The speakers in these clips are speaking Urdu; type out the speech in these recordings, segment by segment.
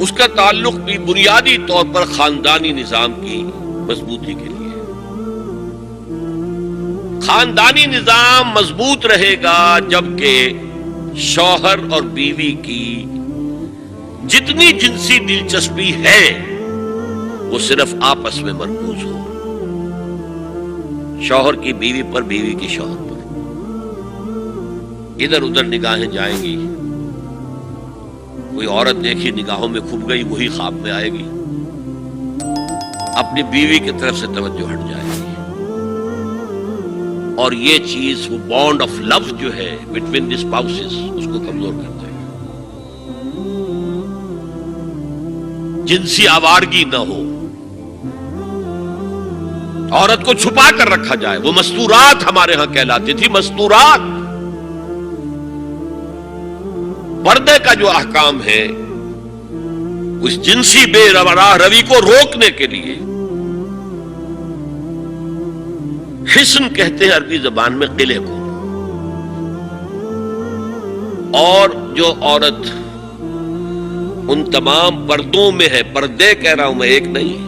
اس کا تعلق بھی بنیادی طور پر خاندانی نظام کی مضبوطی کے لیے۔ خاندانی نظام مضبوط رہے گا جبکہ شوہر اور بیوی کی جتنی جنسی دلچسپی ہے وہ صرف آپس میں مرکوز ہو، شوہر کی بیوی پر، بیوی کی شوہر پر۔ ادھر ادھر نگاہیں جائیں گی، کوئی عورت دیکھی نگاہوں میں کھپ گئی، وہی خواب میں آئے گی، اپنی بیوی کی طرف سے توجہ ہٹ جائے گی، اور یہ چیز وہ بانڈ آف لو جو ہے بٹوین دی اسپاؤسز اس کو کمزور کر دے گا۔ جنسی آوارگی نہ ہو، عورت کو چھپا کر رکھا جائے، وہ مستورات ہمارے ہاں کہلاتی تھی، مستورات۔ پردے کا جو احکام ہے اس جنسی بے راہ روی کو روکنے کے لیے، حسن کہتے ہیں عربی زبان میں قلعے کو، اور جو عورت ان تمام پردوں میں ہے، پردے کہہ رہا ہوں میں، ایک نہیں،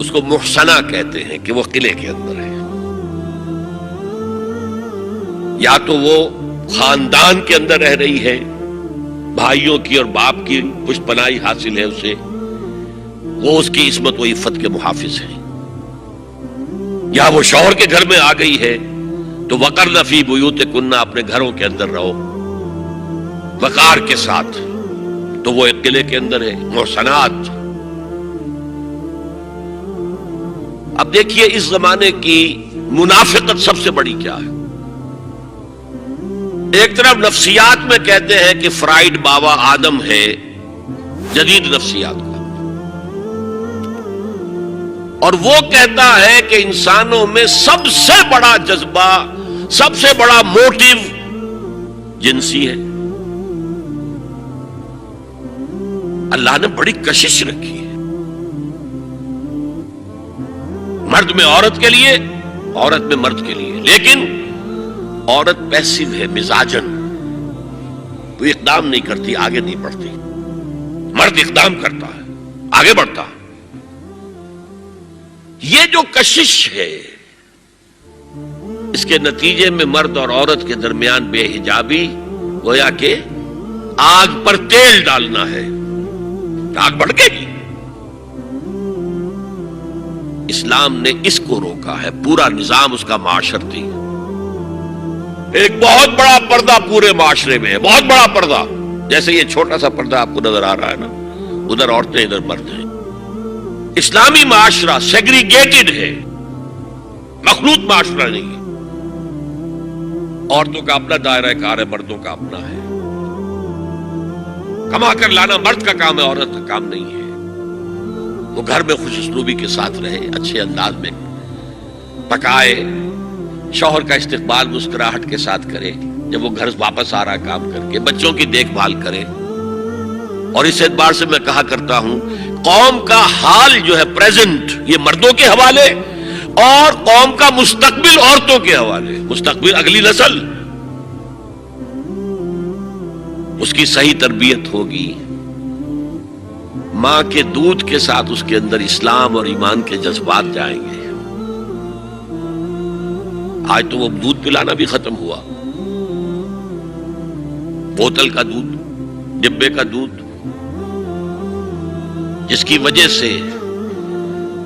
اس کو محسنہ کہتے ہیں کہ وہ قلعے کے اندر ہے۔ یا تو وہ خاندان کے اندر رہ رہی ہے، بھائیوں کی اور باپ کی پشت پناہی حاصل ہے اسے، وہ اس کی عصمت و عفت کے محافظ ہیں، یا وہ شوہر کے گھر میں آ گئی ہے تو وقرن فی بیوتکن، اپنے گھروں کے اندر رہو وقار کے ساتھ، تو وہ ایک قلعے کے اندر ہے، محسنات۔ اب دیکھیے اس زمانے کی منافقت سب سے بڑی کیا ہے۔ ایک طرف نفسیات میں کہتے ہیں کہ فرائیڈ بابا آدم ہے جدید نفسیات کا، اور وہ کہتا ہے کہ انسانوں میں سب سے بڑا جذبہ، سب سے بڑا موٹیو جنسی ہے۔ اللہ نے بڑی کشش رکھی ہے، مرد میں عورت کے لیے، عورت میں مرد کے لیے، لیکن عورت پیسیو ہے مزاجن، وہ اقدام نہیں کرتی، آگے نہیں بڑھتی، مرد اقدام کرتا ہے، آگے بڑھتا ہے۔ یہ جو کشش ہے، اس کے نتیجے میں مرد اور عورت کے درمیان بے حجابی گویا کہ آگ پر تیل ڈالنا ہے، آگ بھڑکے گی۔ اسلام نے اس کو روکا ہے، پورا نظام اس کا معاشرتی ہے۔ ایک بہت بڑا پردہ پورے معاشرے میں ہے، بہت بڑا پردہ، جیسے یہ چھوٹا سا پردہ آپ کو نظر آ رہا ہے نا، ادھر عورتیں ادھر مرد ہیں۔ اسلامی معاشرہ سیگریگیٹڈ ہے، مخلوط معاشرہ نہیں ہے۔ عورتوں کا اپنا دائرہ کار ہے، مردوں کا اپنا ہے، کما کر لانا مرد کا کام ہے، عورت کا کام نہیں ہے۔ وہ گھر میں خوش اسلوبی کے ساتھ رہے، اچھے انداز میں پکائے، شوہر کا استقبال مسکراہٹ کے ساتھ کرے، جب وہ گھر واپس آ رہا کام کر کے، بچوں کی دیکھ بھال کرے۔ اور اس اعتبار سے میں کہا کرتا ہوں، قوم کا حال جو ہے پریزنٹ، یہ مردوں کے حوالے، اور قوم کا مستقبل عورتوں کے حوالے۔ مستقبل اگلی نسل، اس کی صحیح تربیت ہوگی، ماں کے دودھ کے ساتھ اس کے اندر اسلام اور ایمان کے جذبات جائیں گے۔ آج تو وہ دودھ پلانا بھی ختم ہوا، بوتل کا دودھ، ڈبے کا دودھ، جس کی وجہ سے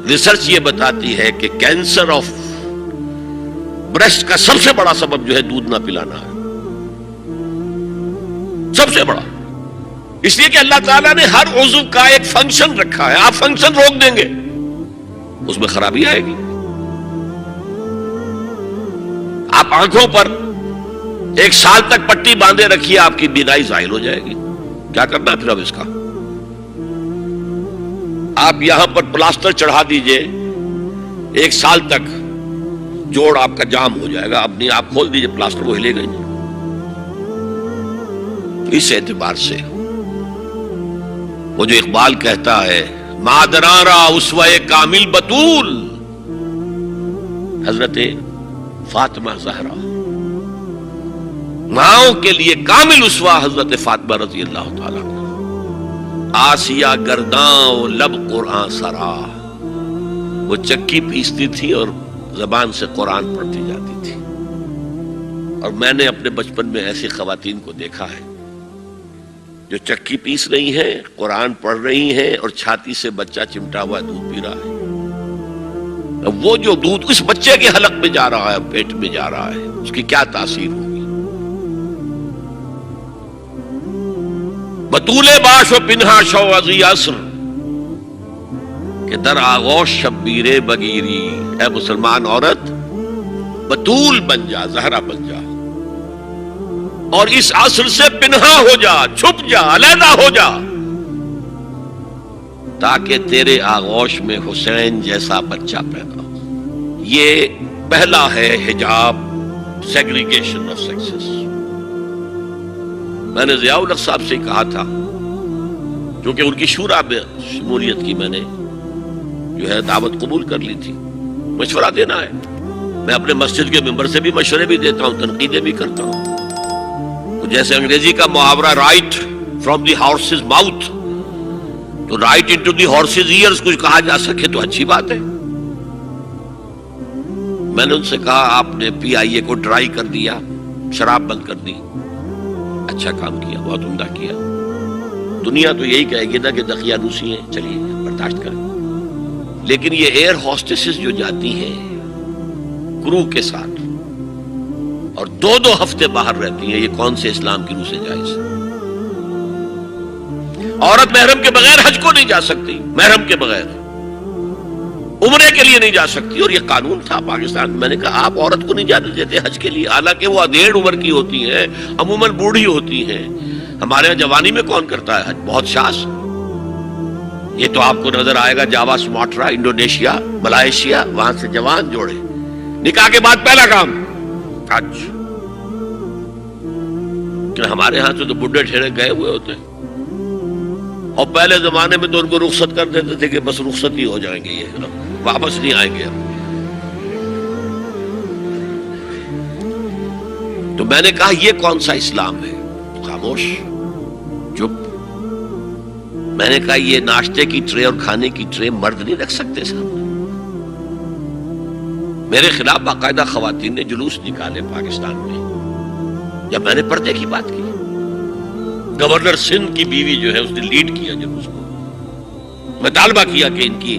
ریسرچ یہ بتاتی ہے کہ کینسر آف بریسٹ کا سب سے بڑا سبب جو ہے دودھ نہ پلانا ہے، سب سے بڑا۔ اس لیے کہ اللہ تعالیٰ نے ہر عضو کا ایک فنکشن رکھا ہے، آپ فنکشن روک دیں گے اس میں خرابی آئے گی۔ آپ آنکھوں پر 1 سال تک پٹی باندھے رکھیے، آپ کی بینائی زائل ہو جائے گی، کیا کرنا پھر اب اس کا؟ آپ یہاں پر پلاسٹر چڑھا دیجئے، 1 سال تک جوڑ آپ کا جام ہو جائے گا، اب نہیں، آپ کھول دیجئے پلاسٹر، وہ ہلے گا نہیں۔ اس اعتبار سے وہ جو اقبال کہتا ہے مادرارا اسوہ کامل بطول، حضرت فاطمہ زہرا ماؤں کے لیے کامل اسوہ حضرت فاطمہ رضی اللہ تعالیٰ عنہ۔ آسیہ گرداں و لب قرآن سرا، وہ چکی پیستی تھی اور زبان سے قرآن پڑھتی جاتی تھی۔ اور میں نے اپنے بچپن میں ایسی خواتین کو دیکھا ہے جو چکی پیس رہی ہیں، قرآن پڑھ رہی ہیں اور چھاتی سے بچہ چمٹا ہوا دودھ پی رہا ہے۔ اب وہ جو دودھ اس بچے کے حلق میں جا رہا ہے، پیٹ میں جا رہا ہے، اس کی کیا تاثیر ہوگی؟ بطول باش و پنہا شو ازی عصر کہ در آغوش شبیر بگیری، اے مسلمان عورت بطول بن جا، زہرا بن جا، اور اس عصر سے پنہا ہو جا، چھپ جا، علیحدہ ہو جا، تاکہ تیرے آغوش میں حسین جیسا بچہ پیدا ہو۔ یہ پہلا ہے حجاب، سیگریگیشن آف سیکسز۔ میں نے ضیاء الحق صاحب سے کہا تھا، کیونکہ ان کی شورا میں شمولیت کی میں نے جو ہے دعوت قبول کر لی تھی، مشورہ دینا ہے۔ میں اپنے مسجد کے ممبر سے بھی مشورے بھی دیتا ہوں، تنقیدیں بھی کرتا ہوں۔ جیسے انگریزی کا محاورہ right from the horse's mouth, تو right into the horse's ears کچھ کہا جا سکے تو اچھی بات ہے۔ میں نے ان سے کہا آپ نے پی آئی اے کو ڈرائی کر دیا، شراب بند کر دی، اچھا کام کیا، بہت عمدہ کیا۔ دنیا تو یہی کہے گی نا کہ دقیانوسی ہیں، چلیے برداشت کریں، لیکن یہ ایئر ہوسٹسز جو جاتی ہیں کرو کے ساتھ اور 2-2 ہفتے باہر رہتی ہیں، یہ کون سے اسلام کی روح سے جائز ہے؟ عورت محرم کے بغیر حج کو نہیں جا سکتی، محرم کے بغیر عمرے کے لیے نہیں جا سکتی، اور یہ قانون تھا پاکستان۔ میں نے کہا آپ عورت کو نہیں جانے دیتے حج کے لیے، حالانکہ وہ ادھیڑ عمر کی ہوتی ہیں، عموماً بوڑھی ہوتی ہیں۔ ہمارے یہاں جوانی میں کون کرتا ہے حج؟ بہت شاذ۔ یہ تو آپ کو نظر آئے گا جاوا، سماٹرا، انڈونیشیا، ملائیشیا، وہاں سے جوان جوڑے نکاح کے بعد پہلا کام حج۔ کہ ہمارے ہاں سے تو بڈھے ٹھہرے گئے ہوئے ہوتے ہیں، اور پہلے زمانے میں تو ان کو رخصت کر دیتے تھے کہ بس رخصت ہی ہو جائیں گے، یہ واپس نہیں آئیں گے۔ تو میں نے کہا یہ کون سا اسلام ہے؟ خاموش، چپ۔ میں نے کہا یہ ناشتے کی ٹرے اور کھانے کی ٹرے مرد نہیں رکھ سکتے سامنے۔ میرے خلاف باقاعدہ خواتین نے جلوس نکالے پاکستان میں جب میں نے پردے کی بات کی۔ گورنر سندھ کی بیوی جو ہے اس نے لیڈ کیا جلوس کو۔ میں طالبہ کیا کہ ان کی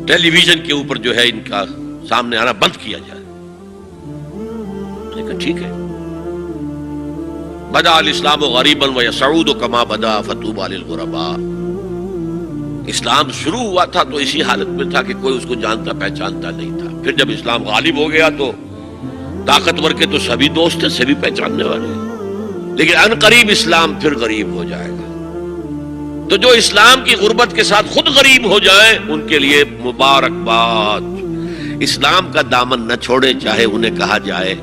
ٹیلی ویژن کے اوپر جو ہے ان کا سامنے آنا بند کیا جائے۔ میں نے کہا ٹھیک ہے۔ بدا الاسلام غریبا ویسعود کما بدا فطوبی للغرباء۔ اسلام شروع ہوا تھا تو اسی حالت میں تھا کہ کوئی اس کو جانتا پہچانتا نہیں تھا، پھر جب اسلام غالب ہو گیا تو طاقتور کے تو سبھی دوست ہیں، سبھی پہچاننے والے ہیں، لیکن ان قریب اسلام پھر غریب ہو جائے گا۔ تو جو اسلام کی غربت کے ساتھ خود غریب ہو جائیں ان کے لیے مبارکباد۔ اسلام کا دامن نہ چھوڑے، چاہے انہیں کہا جائے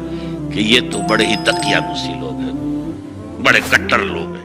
کہ یہ تو بڑے ہی تقیانوسی لوگ ہیں، بڑے کٹر لوگ ہیں۔